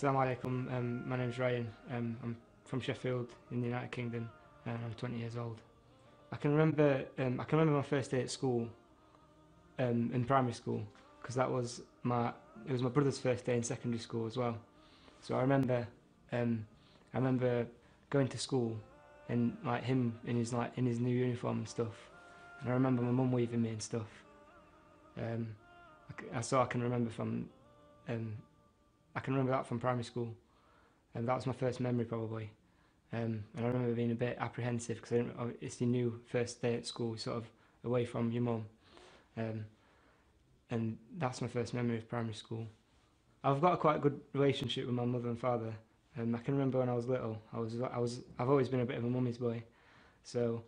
Assalamu alaikum. My name's Ryan. I'm from Sheffield in the United Kingdom, and I'm 20 years old. I can remember my first day at school, in primary school, because it was my brother's first day in secondary school as well. So um, I remember going to school and like him in his new uniform and stuff. And I remember my mum weaving me and stuff. Um, I can remember um, I can remember that from primary school, and that was my first memory probably. And I remember being a bit apprehensive because it's your new first day at school, sort of away from your mum, um, and that's my first memory of primary school. I've got a quite good relationship with my mother and father. I can remember when I was little, I've always been a bit of a mummy's boy, so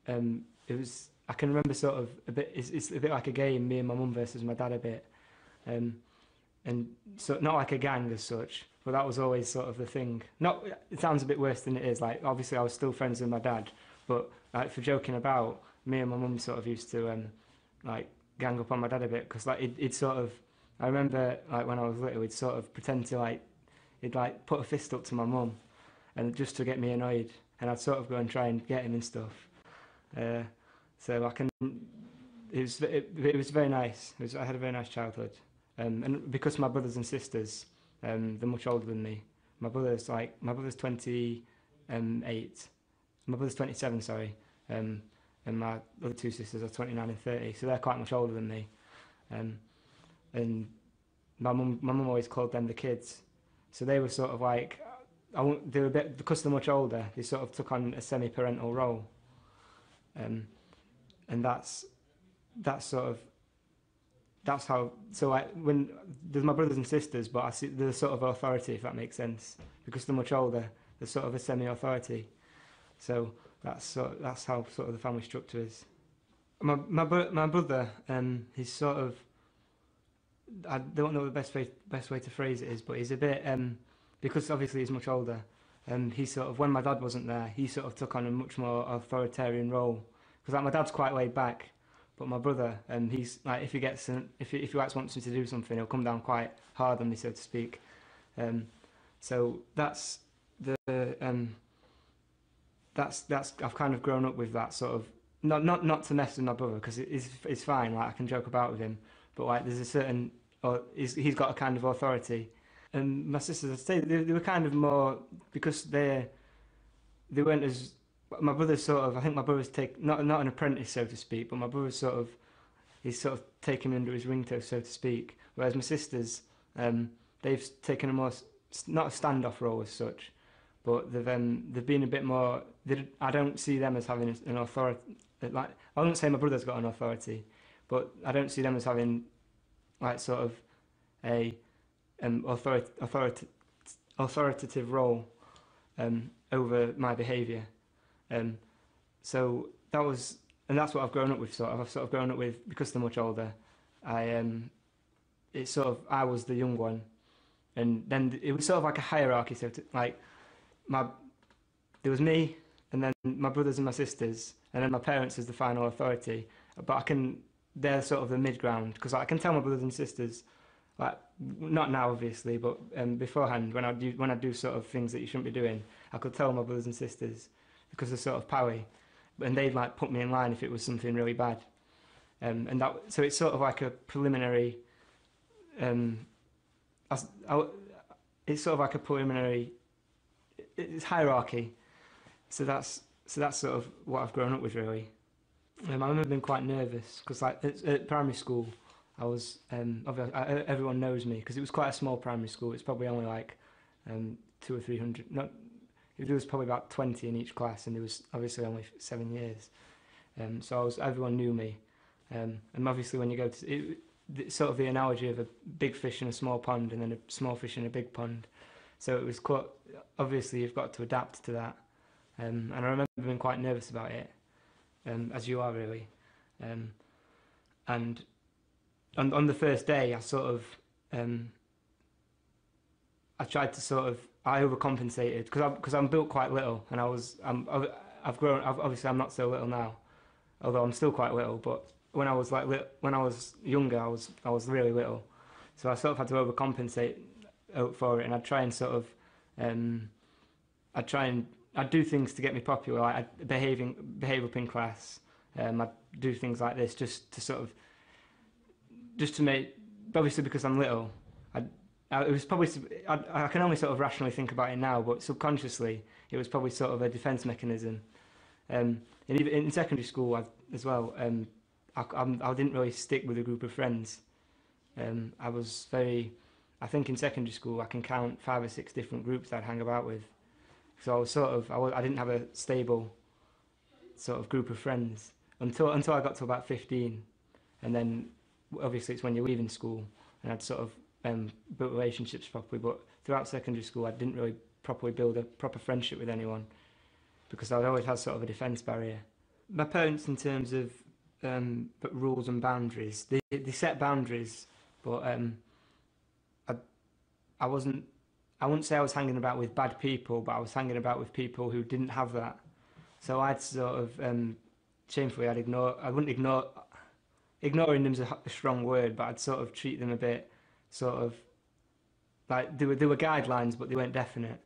it was. I can remember sort of a bit. It's a bit like a game, me and my mum versus my dad a bit. Um, and so not like a gang as such, but that was always sort of the thing. Not, it sounds a bit worse than it is. Like obviously I was still friends with my dad, but like for joking about, me and my mum sort of used to like gang up on my dad a bit because like it sort of. I remember like when I was little, he'd sort of pretend to like he'd like put a fist up to my mum, and just to get me annoyed, and I'd sort of go and try and get him and stuff. Uh, so I can. It was very nice. I had a very nice childhood. And because my brothers and sisters, they're much older than me. My brother's 28. My brother's 27, sorry. And my other two sisters are 29 and 30, so they're quite much older than me. Um, and my mum always called them the kids. So they were sort of like, they were a bit, because they're much older, they sort of took on a semi-parental role. And that's sort of that's how. So like when there's my brothers and sisters, but I see there's sort of authority, if that makes sense, because they're much older. There's sort of a semi-authority. So that's how sort of the family structure is. My brother, he's sort of. I don't know the best way to phrase it is, but he's a bit because obviously he's much older. He sort of, when my dad wasn't there, he sort of took on a much more authoritarian role. Because like my dad's quite laid back, but my brother, he's like if he like wants me to do something, he'll come down quite hard on me, so to speak. So that's I've kind of grown up with that sort of not to mess with my brother because it's fine. Like I can joke about with him, but like there's a certain or he's got a kind of authority. And my sisters, I'd say they were kind of more because they weren't as my brother's sort of. I think my brother's not an apprentice, so to speak, but my brother's sort of he's sort of taken under his ringtone, so to speak. Whereas my sisters, they've taken a more not a standoff role as such, but they've been a bit more. I don't see them as having an authority. Like I wouldn't say my brother's got an authority, but I don't see them as having like sort of a authoritative role over my behaviour. So that's what I've grown up with. I've sort of grown up with because they're much older. I it's sort of I was the young one, and then it was sort of like a hierarchy. Like my there was me, and then my brothers and my sisters, and then my parents as the final authority. But they're sort of the mid ground because I can tell my brothers and sisters, like not now obviously, but beforehand when I do sort of things that you shouldn't be doing, I could tell my brothers and sisters because they're sort of powy, and they'd like put me in line if it was something really bad, and that so it's sort of like a preliminary, it's sort of like a preliminary, it's hierarchy, so that's sort of what I've grown up with really. I remember being quite nervous because like at primary school, I was obviously everyone knows me because it was quite a small primary school. It's probably only like 200 or 300. Not there was probably about 20 in each class, and there was obviously only 7 years. So everyone knew me, and obviously when you go to it's sort of the analogy of a big fish in a small pond, and then a small fish in a big pond. So it was quite obviously you've got to adapt to that, and I remember being quite nervous about it, as you are really, and on the first day I sort of I tried to sort of I overcompensated because I'm built quite little, and I've grown. Obviously, I'm not so little now, although I'm still quite little. But when I was when I was younger, I was really little, so I sort of had to overcompensate for it, and I'd try and sort of, I'd do things to get me popular, like I'd behave up in class. I'd do things like this just to sort of, just to make, obviously because I'm little, it was probably, I can only sort of rationally think about it now, but subconsciously it was probably sort of a defence mechanism. And even in secondary school as well, I didn't really stick with a group of friends. I think in secondary school I can count 5 or 6 different groups I'd hang about with. So I was sort of, I didn't have a stable sort of group of friends until I got to about 15, and then obviously it's when you're leaving school, and I'd sort of built relationships properly. But throughout secondary school, I didn't really properly build a proper friendship with anyone because I'd always had sort of a defence barrier. My parents, in terms of rules and boundaries, they set boundaries, but I wouldn't say I was hanging about with bad people, but I was hanging about with people who didn't have that. So I'd sort of, shamefully, ignoring them's a strong word, but I'd sort of treat them a bit, sort of, like, there were guidelines, but they weren't definite.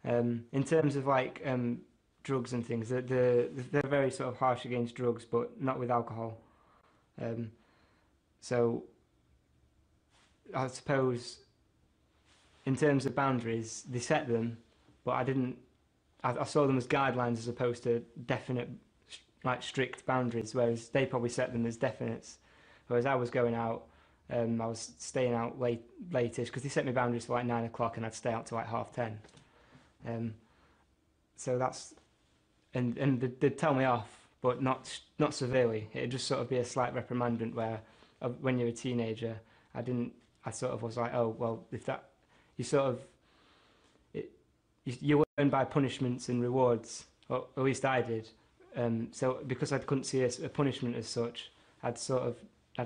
In terms of, like, drugs and things, they're very sort of harsh against drugs, but not with alcohol. So I suppose, in terms of boundaries, they set them, but I saw them as guidelines as opposed to definite, like, strict boundaries, whereas they probably set them as definites. Whereas I was going out, I was staying out latish, because they set me boundaries for like 9 o'clock and I'd stay out till like 10:30. So that's, and they'd tell me off, but not severely. It'd just sort of be a slight reprimandment where, when you're a teenager, I sort of was like, oh, well, if that, you sort of, you learn by punishments and rewards, or at least I did. So because I couldn't see a punishment as such, I'd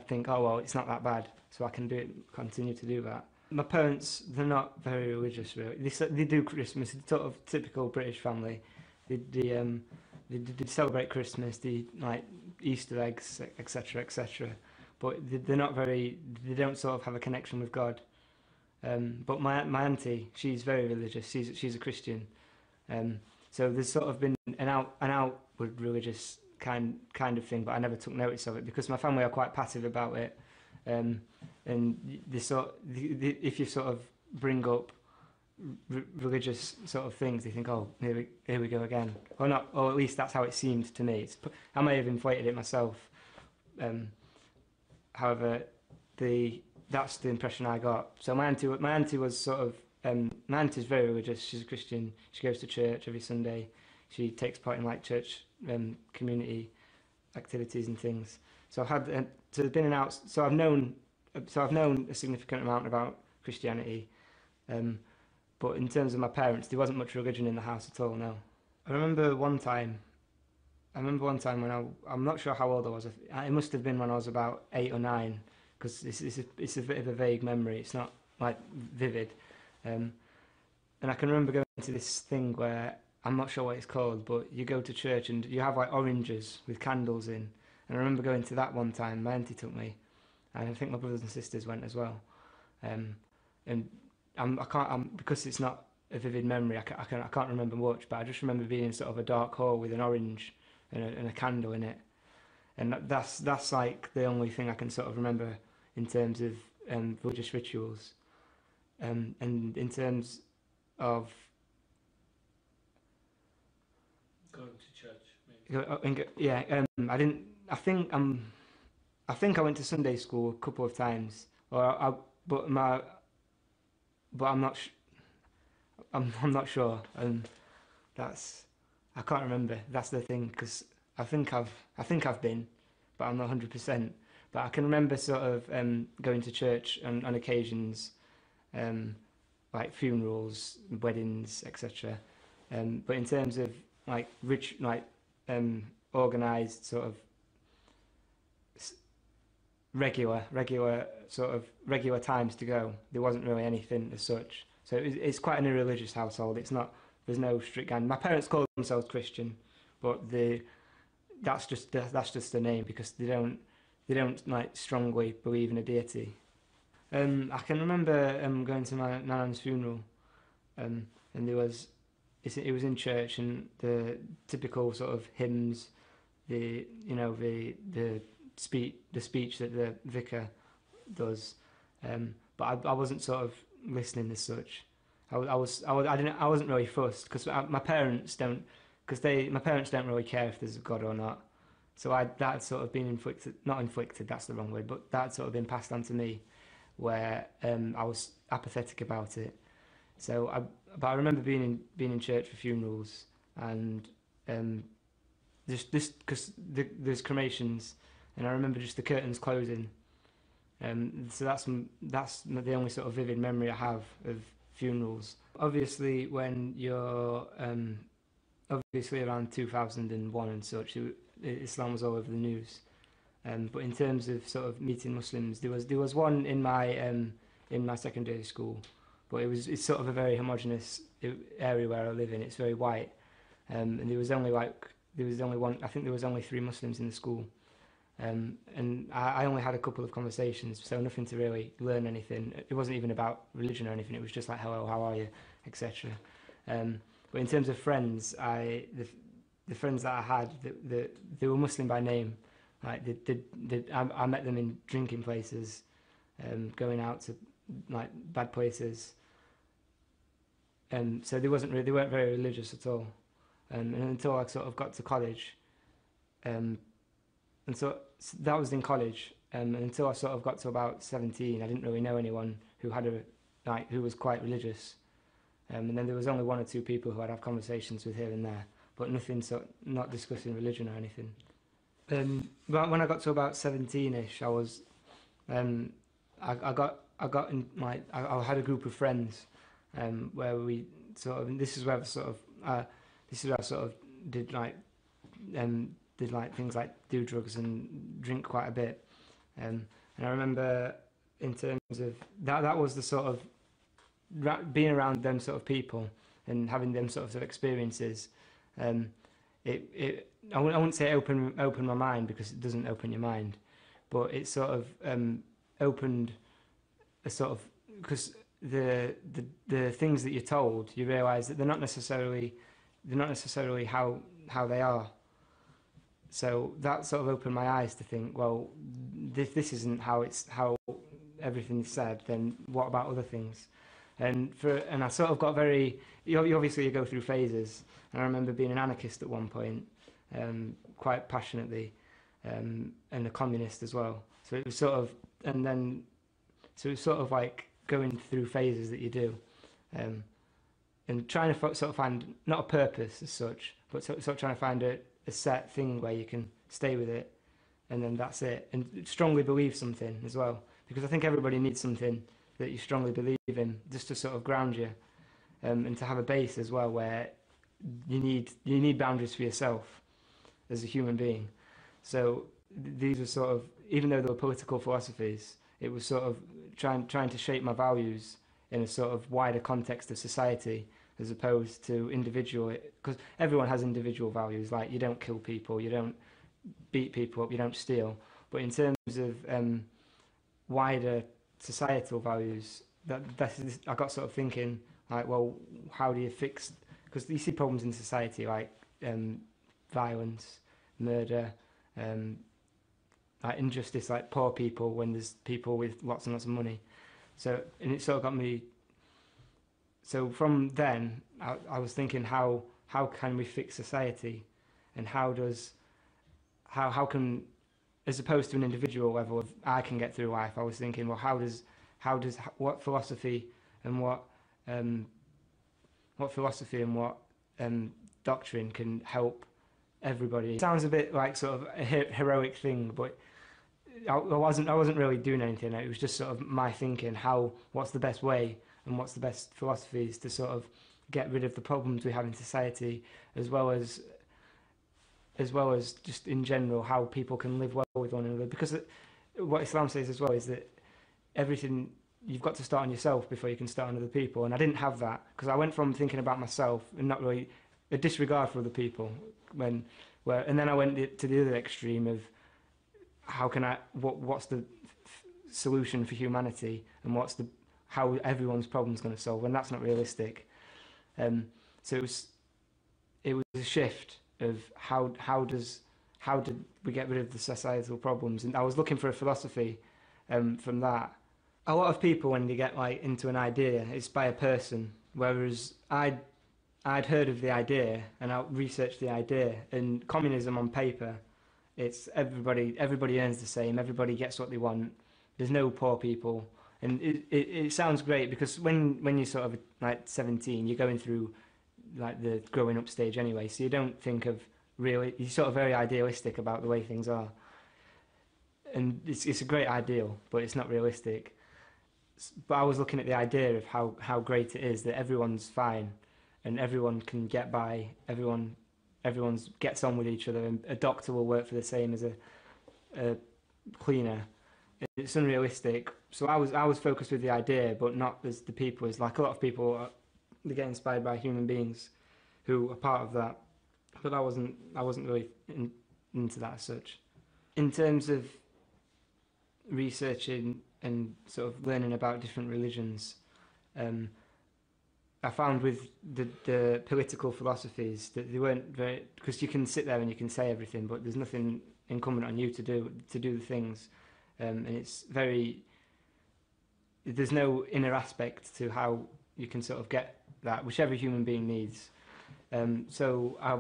think, oh well, it's not that bad, so I can continue to do that. My parents, they're not very religious really. They do Christmas, it's sort of typical British family. They celebrate Christmas, they like Easter eggs, etc., etc. But they're not very. They don't sort of have a connection with God. But my auntie, she's very religious. She's a Christian. So there's sort of been an outward religious kind of thing, but I never took notice of it because my family are quite passive about it. And if you sort of bring up religious sort of things, they think, oh, here we go again, or not, or at least that's how it seemed to me. I may have inflated it myself. However, that's the impression I got. So my auntie was sort of, my auntie's very religious. She's a Christian. She goes to church every Sunday. She takes part in like church community activities and things. So I've had so I've known a significant amount about Christianity. But in terms of my parents, there wasn't much religion in the house at all. No. I remember one time when I'm not sure how old I was. It must have been when I was about 8 or 9. Because it's a bit of a vague memory. It's not like vivid. And I can remember going to this thing where, I'm not sure what it's called, but you go to church and you have like oranges with candles in. And I remember going to that one time. My auntie took me, and I think my brothers and sisters went as well. And I can't, because it's not a vivid memory, I can't remember much. But I just remember being in sort of a dark hall with an orange and a candle in it. And that's like the only thing I can sort of remember in terms of religious rituals. And in terms of going to church, maybe. Yeah, I think I went to Sunday school a couple of times, but I'm not. I'm not sure, and I can't remember. That's the thing, because I think I've been, but I'm not 100%. But I can remember sort of going to church on occasions, like funerals, weddings, etc. But in terms of like organised sort of regular times to go, there wasn't really anything as such. So it's quite an irreligious household. There's no strict guide. My parents call themselves Christian, but that's just the name, because they don't like strongly believe in a deity. I can remember going to my nan's funeral, and it was in church, and the typical sort of hymns, the speech that the vicar does, but I wasn't sort of listening as such. I wasn't really fussed because my parents don't really care if there's a God or not. So that had sort of been not inflicted, that's the wrong word, but that had sort of been passed on to me, where I was apathetic about it. But I remember being in church for funerals, and just this because there's cremations, and I remember just the curtains closing. So that's the only sort of vivid memory I have of funerals. Obviously, when you're obviously around 2001 and such, Islam was all over the news. But in terms of sort of meeting Muslims, there was one in my secondary school, but it's sort of a very homogenous area where I live in. It's very white, and there was only one. I think there was only 3 Muslims in the school, and I only had a couple of conversations, so nothing to really learn anything. It wasn't even about religion or anything. It was just like, hello, how are you, etc. But in terms of friends, the friends that I had, they were Muslim by name. Like I met them in drinking places, going out to like bad places. So they weren't very religious at all. And until I sort of got to college, and so that was in college. And until I sort of got to about 17, I didn't really know anyone who who was quite religious. And then there was only 1 or 2 people who I'd have conversations with here and there, but not discussing religion or anything. But when I got to about 17ish, I was, I got in I had a group of friends, where we sort of, this is where I sort of did things like do drugs and drink quite a bit, and I remember in terms of that was the sort of being around them sort of people and having them sort of experiences. I wouldn't say open my mind, because it doesn't open your mind, but it sort of opened a sort of, because the things that you're told, you realise that they're not necessarily how they are. So that sort of opened my eyes to think, well, if this isn't how everything's said, then what about other things? And I sort of got obviously you go through phases, and I remember being an anarchist at one point, quite passionately, and a communist as well. So it was sort of like going through phases that you do, and trying to sort of find not a purpose as such, but sort of trying to find a set thing where you can stay with it, and then that's it. And strongly believe something as well, because I think everybody needs something that you strongly believe in, just to sort of ground you, and to have a base as well, where you need boundaries for yourself as a human being. So these were sort of, even though they were political philosophies, it was sort of trying to shape my values in a sort of wider context of society, as opposed to individual, because everyone has individual values, like you don't kill people, you don't beat people up, you don't steal. But in terms of wider societal values, I got sort of thinking, like, well, how do you fix, because you see problems in society like violence, murder, like injustice, like poor people, when there's people with lots and lots of money. So, and it sort of got me. So from then, I was thinking, how can we fix society, and how can, as opposed to an individual level of I can get through life, I was thinking, well, what philosophy and what doctrine can help everybody. It sounds a bit like sort of a heroic thing, but I wasn't really doing anything. It was just sort of my thinking, what's the best way and what's the best philosophies to sort of get rid of the problems we have in society, as well as just in general how people can live well with one another. Because what Islam says as well is that everything, you've got to start on yourself before you can start on other people. And I didn't have that, because I went from thinking about myself and not really a disregard for other people, and then I went to the other extreme of how can what's the solution for humanity and how everyone's problem's going to solve, and that's not realistic. So it was a shift of how did we get rid of the societal problems, and I was looking for a philosophy from that. A lot of people, when they get like into an idea, it's by a person, whereas I'd heard of the idea and I researched the idea. And communism on paper, it's everybody earns the same, everybody gets what they want. There's no poor people, and it sounds great because when you're sort of like 17, you're going through like the growing up stage anyway, so you don't think of really, you're sort of very idealistic about the way things are, and it's a great ideal, but it's not realistic. But I was looking at the idea of how great it is that everyone's fine and everyone can get by, everyone's gets on with each other, and a doctor will work for the same as a cleaner. It's unrealistic. So I was focused with the idea, but not as the people. It's like a lot of people, they get inspired by human beings who are part of that. But I wasn't really into that as such. In terms of researching and sort of learning about different religions, I found with the political philosophies that they weren't very, because you can sit there and you can say everything, but there's nothing incumbent on you to do the things, and it's very, there's no inner aspect to how you can sort of get that, which every human being needs. So I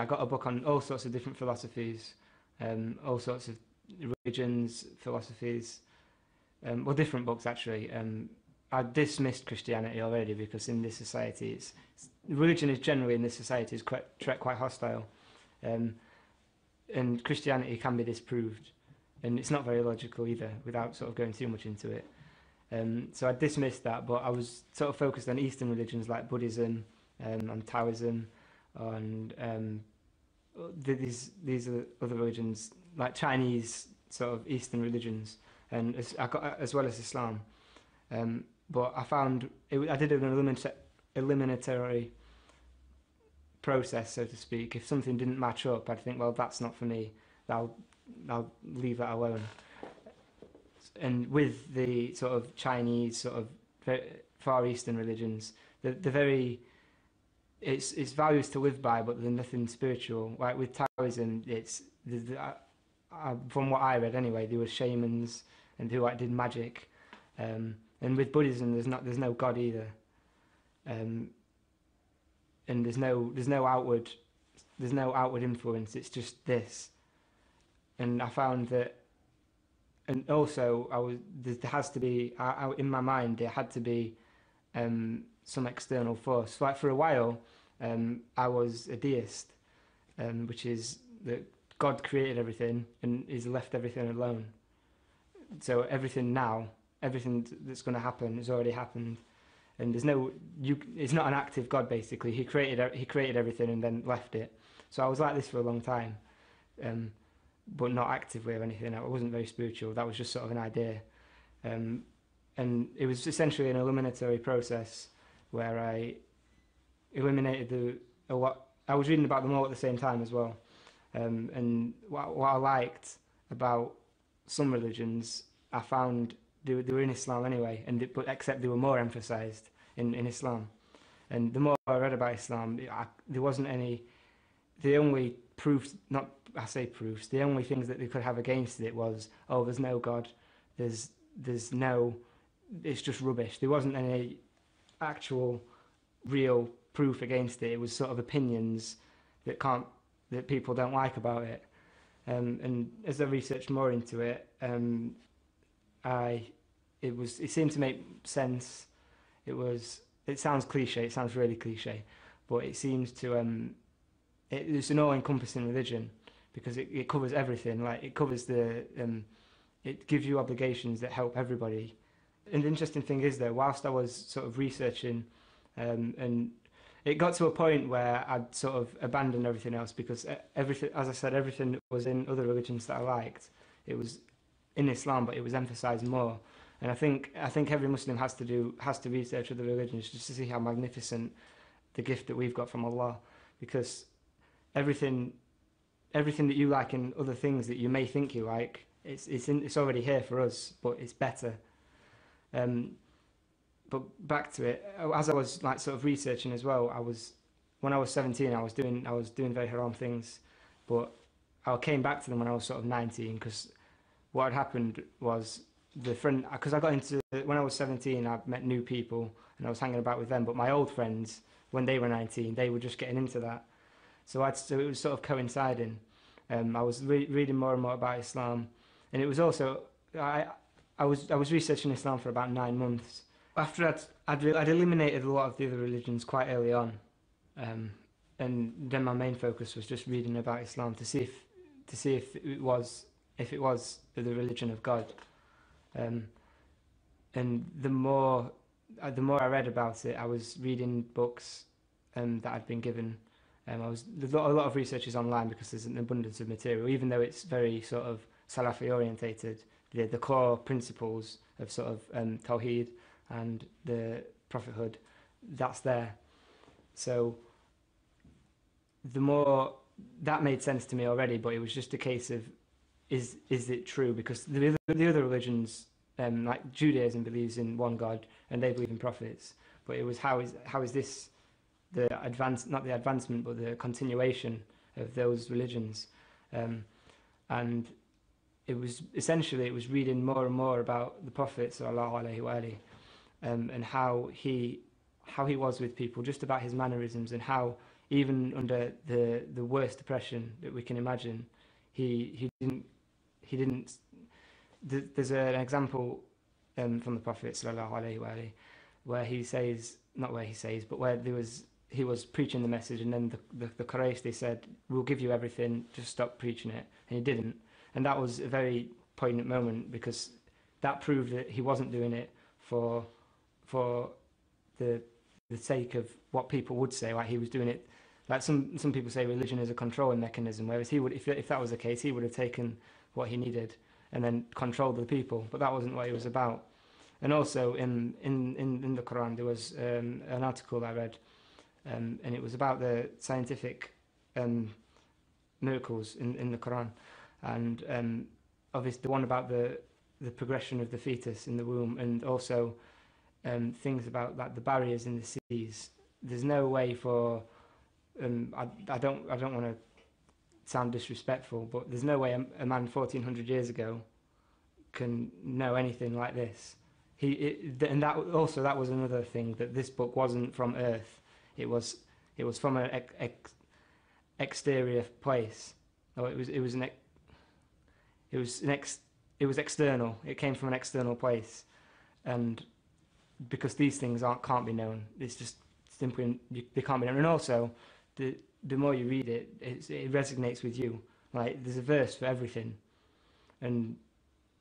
got a book on all sorts of different philosophies, all sorts of religions, philosophies, well, different books actually. I dismissed Christianity already because in this society, religion is generally in this society is quite hostile, and Christianity can be disproved, and it's not very logical either without sort of going too much into it. So I dismissed that, but I was sort of focused on Eastern religions like Buddhism, on Taoism, on these are other religions like Chinese sort of Eastern religions, and as well as Islam. But I found I did an eliminatory process, so to speak. If something didn't match up, I'd think, well, that's not for me. I'll leave that alone. And with the sort of Chinese, sort of Far Eastern religions, it's values to live by, but there's nothing spiritual. Like with Taoism, from what I read anyway, there were shamans and who did magic. And with Buddhism, there's no God either, and there's no outward influence. It's just this, and I found that, and also there has to be in my mind there had to be some external force. Like for a while, I was a deist, which is that God created everything and He's left everything alone. So everything that's going to happen has already happened, and it's not an active God basically. He created everything and then left it. So I was like this for a long time, but not actively or anything. I wasn't very spiritual. That was just sort of an idea, and it was essentially an eliminatory process where I eliminated a lot. I was reading about them all at the same time as well, and what I liked about some religions, I found they were in Islam anyway, but except they were more emphasised in Islam. And the more I read about Islam, there wasn't any. The only proofs, the only things that they could have against it was, oh, there's no God, there's no, it's just rubbish. There wasn't any actual, real proof against it. It was sort of opinions that people don't like about it. And as I researched more into it, it seemed to make sense. It sounds cliche. It sounds really cliche, but it seems to it's an all-encompassing religion because it covers everything. Like it covers it gives you obligations that help everybody. And the interesting thing is though, whilst I was sort of researching, and it got to a point where I'd sort of abandoned everything else because everything, as I said, everything that was in other religions that I liked, it was in Islam, but it was emphasised more. And I think every Muslim has to research other religions just to see how magnificent the gift that we've got from Allah, because everything that you like in other things that you may think you like, it's already here for us, but it's better. Um, but back to it, as I was like sort of researching as well, when I was 17, I was doing very haram things, but I came back to them when I was sort of 19 because what had happened was because I got into when I was 17, I met new people and I was hanging about with them, but my old friends when they were 19, they were just getting into that, so it was sort of coinciding. I was reading more and more about Islam, and it was also I was researching Islam for about 9 months. After I'd eliminated a lot of the other religions quite early on, and then my main focus was just reading about Islam to see if it was the religion of God. Um, and the more I read about it, I was reading books that I'd been given. There's a lot of research online because there's an abundance of material, even though it's very sort of Salafi orientated. The core principles of sort of Tawheed and the prophethood, that's there. So the more that made sense to me already, but it was just a case of is it true? Because the other religions, like Judaism, believes in one God and they believe in prophets. But it was how is this not the advancement, but the continuation of those religions, and it was reading more and more about the Prophet sallallahu alaihi wasallam, and how he was with people, just about his mannerisms, and how even under the worst oppression that we can imagine, he didn't. There's an example from the Prophet sallallahu alaihi wasallam where he says, not where he says, but where he was preaching the message, and then the Quraysh, they said, "We'll give you everything, just stop preaching it," and he didn't, and that was a very poignant moment because that proved that he wasn't doing it for the sake of what people would say. Like, he was doing it, like some people say religion is a controlling mechanism, whereas he would, if that was the case, he would have taken what he needed and then controlled the people. But that wasn't what he was about. And also in the Quran there was an article I read, and it was about the scientific miracles in the Quran, and obviously the one about the progression of the fetus in the womb, and also things about like the barriers in the seas. There's no way for I don't want to sound disrespectful, but there's no way a man 1400 years ago can know anything like this. And that was another thing, that this book wasn't from Earth. It was from an exterior place. Or it was external. It came from an external place, and because these things can't be known, it's just simply they can't be known. And also, the more you read it, it resonates with you. Like, there's a verse for everything, and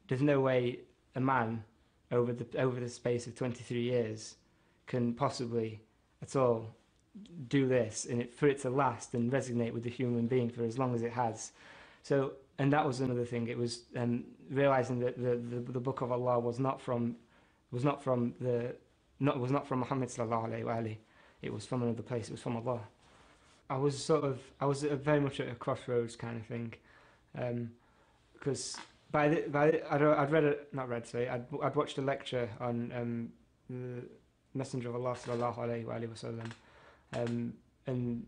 there's no way a man over the space of 23 years can possibly at all do this, and for it to last and resonate with the human being for as long as it has. So, and that was another thing. It was realizing that the book of Allah was not from Muhammad sallallahu alaihi wasallam. It was from another place. It was from Allah. I was very much at a crossroads kind of thing, because I'd watched a lecture on the Messenger of Allah sallallahu alaihi wasallam, and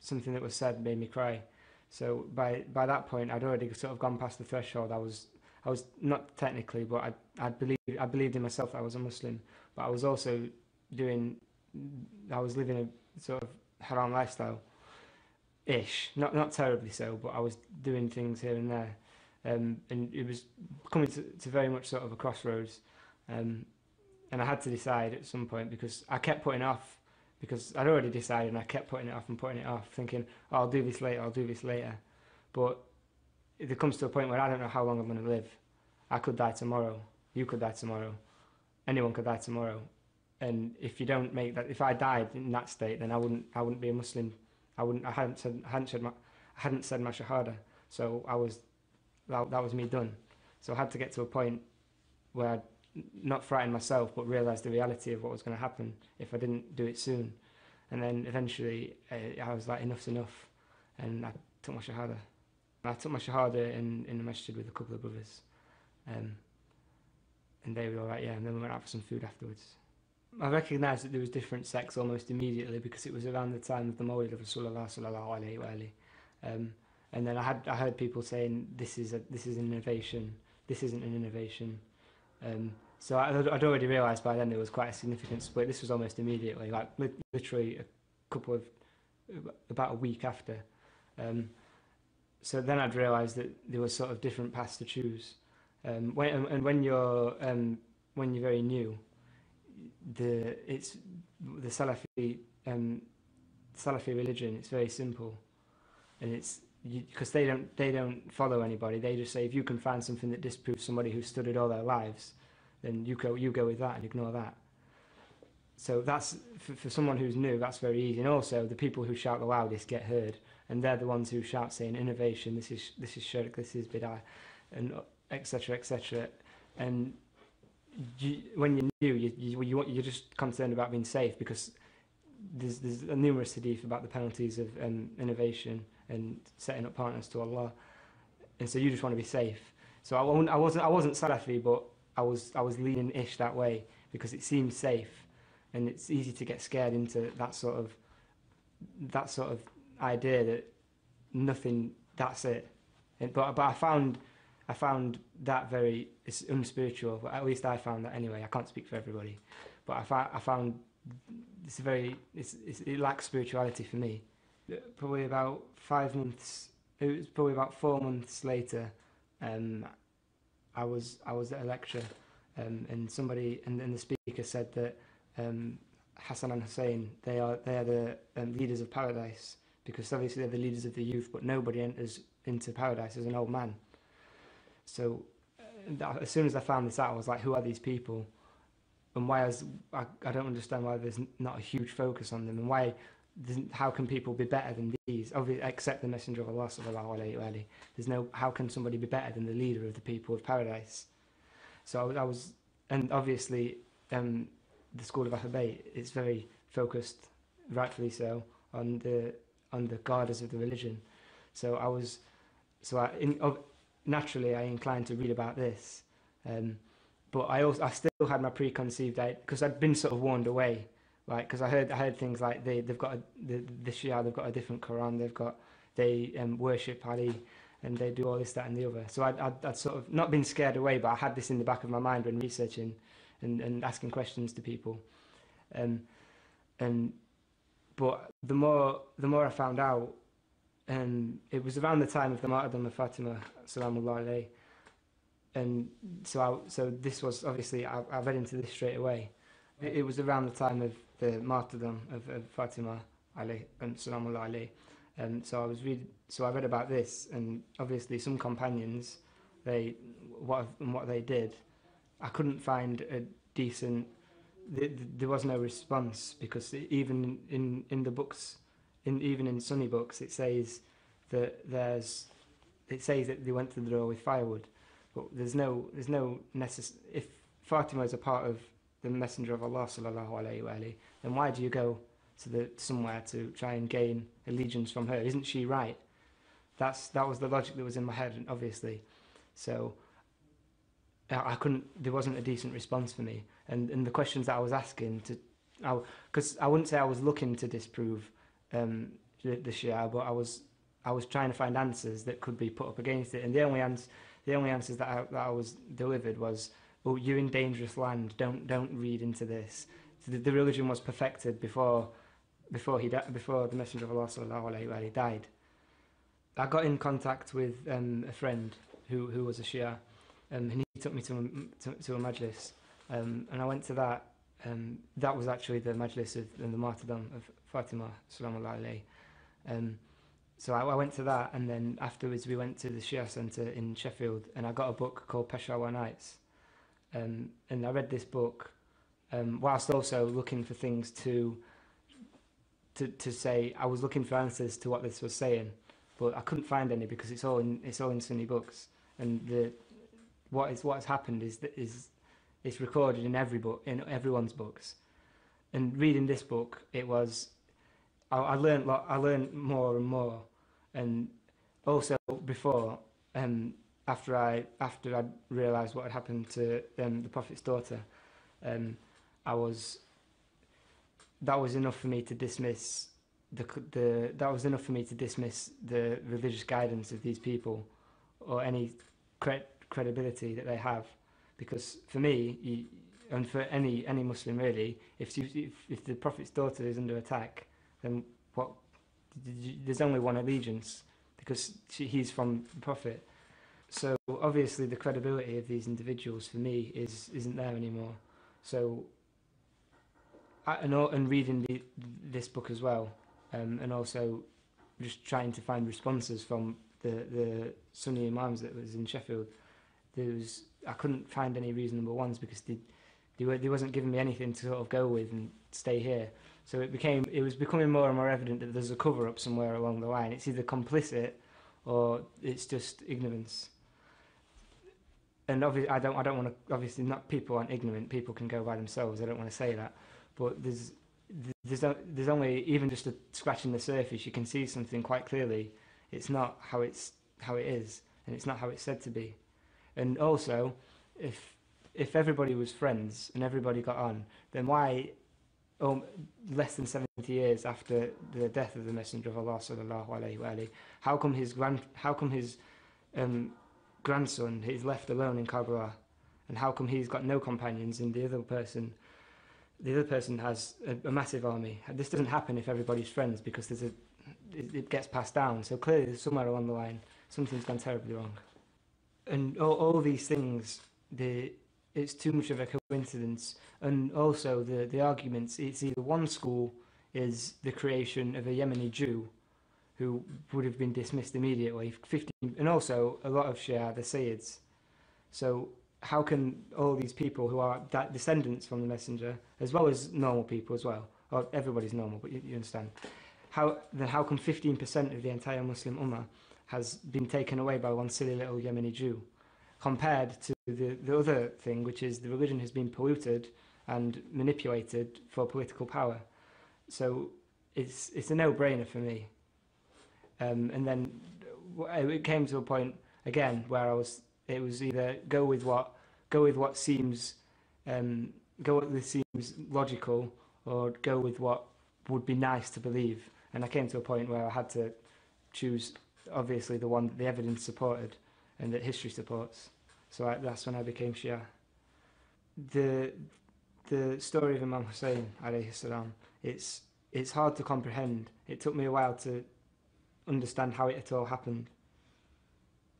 something that was said made me cry. So by that point, I'd already sort of gone past the threshold. I was not technically, but I believed in myself that I was a Muslim, but I was also I was living a sort of haram lifestyle ish, not terribly so, but I was doing things here and there, and it was coming to very much sort of a crossroads, and I had to decide at some point, because I kept putting it off, because I'd already decided and I kept putting it off, thinking, oh, I'll do this later, but it comes to a point where I don't know how long I'm going to live. I could die tomorrow, you could die tomorrow, anyone could die tomorrow, and if you don't make that, if I died in that state, then I wouldn't be a Muslim. I hadn't said my shahada, so that was me done. So I had to get to a point where I'd not frighten myself, but realise the reality of what was going to happen if I didn't do it soon. And then eventually I was like, enough's enough, and I took my shahada. I took my shahada in the masjid with a couple of brothers, and they were all right, yeah. And then we went out for some food afterwards. I recognised that there was different sects almost immediately because it was around the time of the Mawlid of Rasulullah sallallahu alaihi wasallam. And then I heard people saying this is an innovation, this isn't an innovation. So I'd already realised by then there was quite a significant split. This was almost immediately, like literally about a week after. So then I'd realised that there was sort of different paths to choose. When you're very new, the Salafi religion. It's very simple, and it's because they don't follow anybody. They just say if you can find something that disproves somebody who studied all their lives, then you go with that and ignore that. So that's for someone who's new. That's very easy. And also the people who shout the loudest get heard, and they're the ones who shout saying innovation. This is shirk. This is bid'ah, and etc. etc. And when you're new, you're just concerned about being safe because there's a numerous hadith about the penalties of innovation and setting up partners to Allah, and so you just want to be safe. So I wasn't Salafi, but I was leaning ish that way because it seemed safe, and it's easy to get scared into that sort of idea that nothing, that's it. But I found that it's unspiritual. But at least I found that anyway. I can't speak for everybody, but I found it lacks spirituality for me. Probably about 5 months. It was probably about 4 months later. I was at a lecture, and somebody and the speaker said that Hassan and Hussein they are the leaders of paradise because obviously they're the leaders of the youth, but nobody enters into paradise as an old man. So as soon as I found this out, I was like, who are these people? And why I don't understand why there's not a huge focus on them, and how can people be better than these? Obviously, except the Messenger of Allah sallallahu alaihi wasallam. There's no, how can somebody be better than the leader of the people of paradise? So I was, and obviously the school of Ahlul is very focused, rightfully so, on the guarders of the religion. Naturally I inclined to read about this, but I still had my preconceived idea because I'd been sort of warned away, like because I heard things like they've got the Shia, they've got a different Quran, they worship Ali, and they do all this, that, and the other. So I'd sort of not been scared away, but I had this in the back of my mind when researching and asking questions to people, but the more I found out. It was around the time of the martyrdom of Fatima, salamullah alayhi, and so this was obviously I read into this straight away. It was around the time of the martyrdom of Fatima alayhi and salamullah alayhi, and so I read about this, and obviously some companions, what they did, I couldn't find a decent. There was no response because even in the books. Even in Sunni books, it says that they went to the door with firewood, but there's no if Fatima is a part of the Messenger of Allah sallallahu alaihi wasallam, then why do you go to somewhere to try and gain allegiance from her? Isn't she right? That was the logic that was in my head, obviously. So I couldn't. There wasn't a decent response for me, and the questions that I was asking because I wouldn't say I was looking to disprove the Shia, but I was trying to find answers that could be put up against it, and the only answers that I was delivered was, "Oh, you're in dangerous land. Don't read into this." So the religion was perfected before the Messenger of Allah sallallahu alaihi wasallam died. I got in contact with a friend who was a Shia, and he took me to a majlis, and I went to that. That was actually the majlis of the martyrdom of Fatima salamullah alayhi. So I went to that, and then afterwards we went to the Shia Centre in Sheffield, and I got a book called Peshawar Nights, and I read this book whilst also looking for things to say. I was looking for answers to what this was saying, but I couldn't find any because it's all in Sunni books, and what has happened is it's recorded in everyone's books. And reading this book, I learned more and more, and also before, after I realised what had happened to the Prophet's daughter, um, I was that was enough for me to dismiss that was enough for me to dismiss the religious guidance of these people or any credibility that they have, because for me and for any Muslim really, if the Prophet's daughter is under attack, then what? There's only one allegiance, because he's from the Prophet. So obviously the credibility of these individuals for me isn't there anymore. So and reading this book as well, and also just trying to find responses from the Sunni imams that was in Sheffield, I couldn't find any reasonable ones, because they wasn't giving me anything to sort of go with and stay here. So it was becoming more and more evident that there's a cover up somewhere along the line. It's either complicit or it's just ignorance. And obviously, I don't want to. Obviously, not people aren't ignorant. People can go by themselves. I don't want to say that, but there's only, even just a scratching the surface, you can see something quite clearly. It's not how it is, and it's not how it's said to be. And also, if everybody was friends and everybody got on, then why, less than 70 years after the death of the Messenger of Allah sallallahu alaihi wasallam, how come his grandson is left alone in Karbala, and how come he's got no companions, and the other person has a massive army? This doesn't happen if everybody's friends, because it gets passed down. So clearly, somewhere along the line, something's gone terribly wrong. And all these things, it's too much of a coincidence. And also the arguments, it's either one school is the creation of a Yemeni Jew who would have been dismissed immediately, and also a lot of Shia, the Sayyids. So how can all these people who are descendants from the Messenger, as well as normal people as well, or everybody's normal, but you understand, how come 15% of the entire Muslim Ummah has been taken away by one silly little Yemeni Jew, compared to the other thing, which is the religion has been polluted and manipulated for political power? So it's a no-brainer for me. And then it came to a point again where it was either go with what seems logical, or go with what would be nice to believe. And I came to a point where I had to choose, obviously, the one that the evidence supported and that history supports. So that's when I became Shia. The story of Imam Hussein alayhi salam, it's hard to comprehend. It took me a while to understand how it all happened,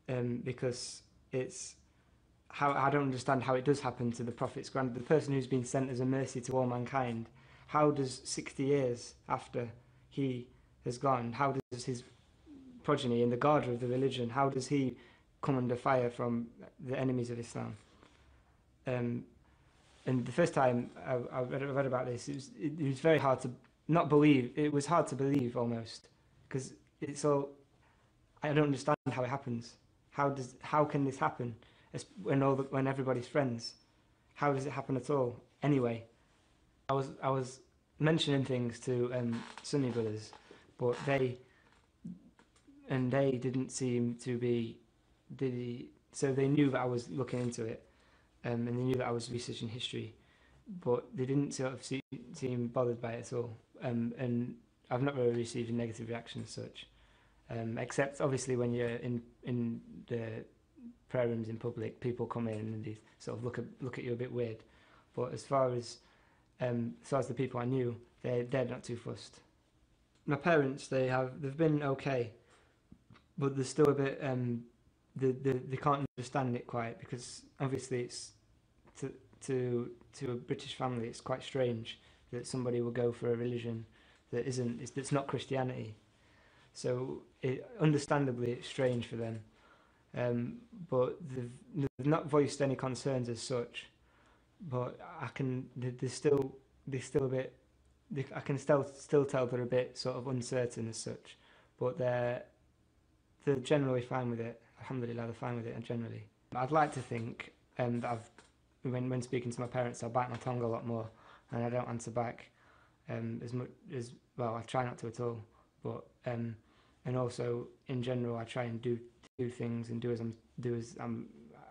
because I don't understand how it does happen to the Prophet's the person who's been sent as a mercy to all mankind. How does 60 years after he has gone, how does his progeny and the guardian of the religion, how does he come under fire from the enemies of Islam? And the first time I read about this, it was very hard to not believe. It was hard to believe almost, because it's all, I don't understand how it happens. How can this happen when everybody's friends? How does it happen at all? Anyway, I was mentioning things to Sunni brothers, but they didn't seem to be so they knew that I was looking into it, and they knew that I was researching history, but they didn't sort of seem bothered by it at all. And I've not really received a negative reaction as such, except obviously when you're in the prayer rooms in public, people come in and they sort of look at you a bit weird. But as far as the people I knew, they're not too fussed. My parents, they've been okay, but there's still a bit they can't understand it quite, because obviously it's to a British family, it's quite strange that somebody will go for a religion that's not Christianity. So understandably it's strange for them, but they've not voiced any concerns as such. But I can still a bit. I can still tell they're a bit sort of uncertain as such, but they're generally fine with it. Alhamdulillah, they're fine with it, and generally. I'd like to think that when speaking to my parents, I bite my tongue a lot more, and I don't answer back as much as well. I try not to at all, but and also in general I try and do things and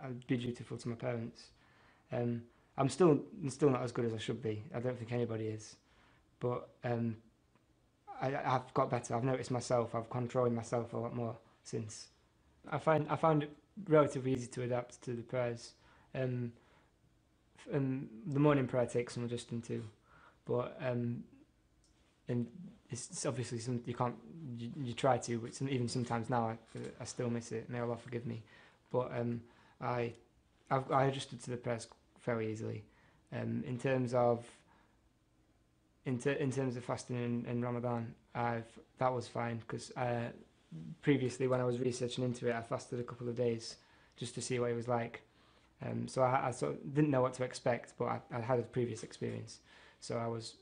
I'd be dutiful to my parents. I'm still not as good as I should be. I don't think anybody is, but I've got better. I've noticed myself. I've controlling myself a lot more since. I found it relatively easy to adapt to the prayers. The morning prayer takes some adjusting to, but and it's obviously some you can't you try to, but even sometimes now I still miss it. May Allah forgive me, but I I adjusted to the prayers fairly easily. In terms of in terms of fasting in Ramadan, that was fine because previously when I was researching into it, I fasted a couple of days just to see what it was like. So I sort of didn't know what to expect, but I had a previous experience, so I was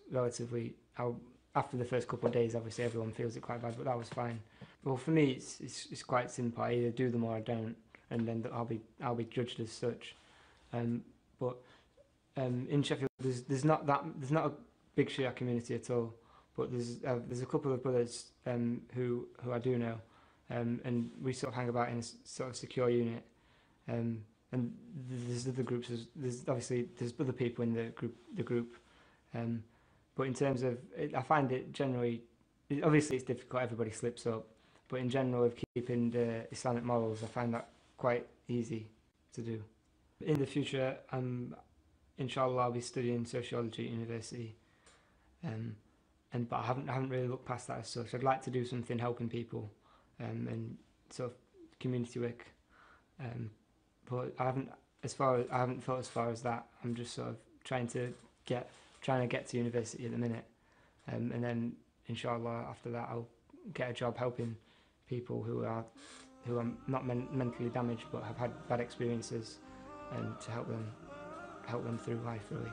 after the first couple of days, obviously everyone feels it quite bad, but that was fine. Well, for me, it's quite simple. I either do them or I don't, and then I'll be judged as such. But in Sheffield, there's not a big Shia community at all, but there's a couple of brothers who I do know, and we sort of hang about in a sort of secure unit. And there's other groups. There's other people in the group. But in terms of, I find it generally, obviously it's difficult. Everybody slips up, but in general, of keeping the Islamic morals, I find that quite easy to do. In the future, inshallah, I'll be studying sociology at university, but I haven't really looked past that as such. I'd like to do something helping people, and sort of community work. But I haven't thought as far as that. I'm just sort of trying to get to university at the minute, and then inshallah after that I'll get a job helping people who are not mentally damaged but have had bad experiences, and to help them through life really.